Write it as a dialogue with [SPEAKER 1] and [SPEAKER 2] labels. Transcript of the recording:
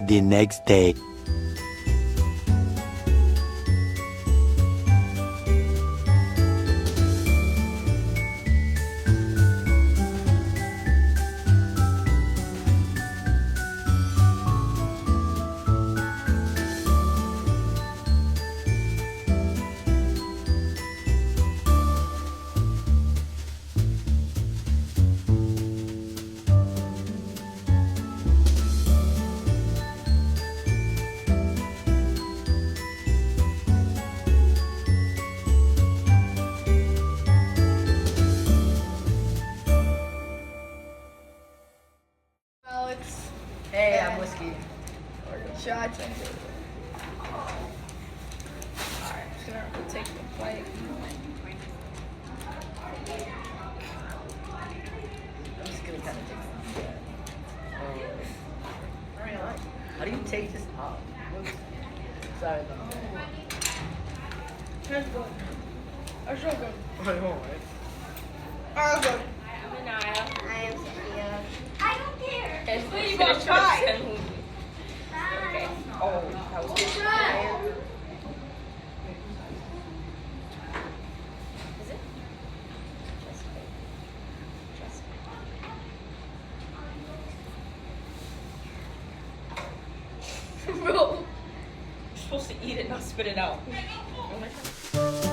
[SPEAKER 1] the next day.
[SPEAKER 2] Alex.
[SPEAKER 3] Hey, I'm Whiskey.
[SPEAKER 2] Order shots and alright, just gonna take the plate.
[SPEAKER 3] I'm just gonna kind of take some. Alright, how do you take this off? Whoops. Sorry about that.
[SPEAKER 2] That's good. That's so good.
[SPEAKER 3] I know, right?
[SPEAKER 2] Oh, good.
[SPEAKER 4] I'm Anaya.
[SPEAKER 5] I am Sophia.
[SPEAKER 4] I don't care.
[SPEAKER 2] It's you gotta try.
[SPEAKER 4] Okay.
[SPEAKER 3] Oh, that was good.
[SPEAKER 4] Is it? Just
[SPEAKER 2] Bro.
[SPEAKER 4] You're supposed to eat it, not spit it out. Oh my God.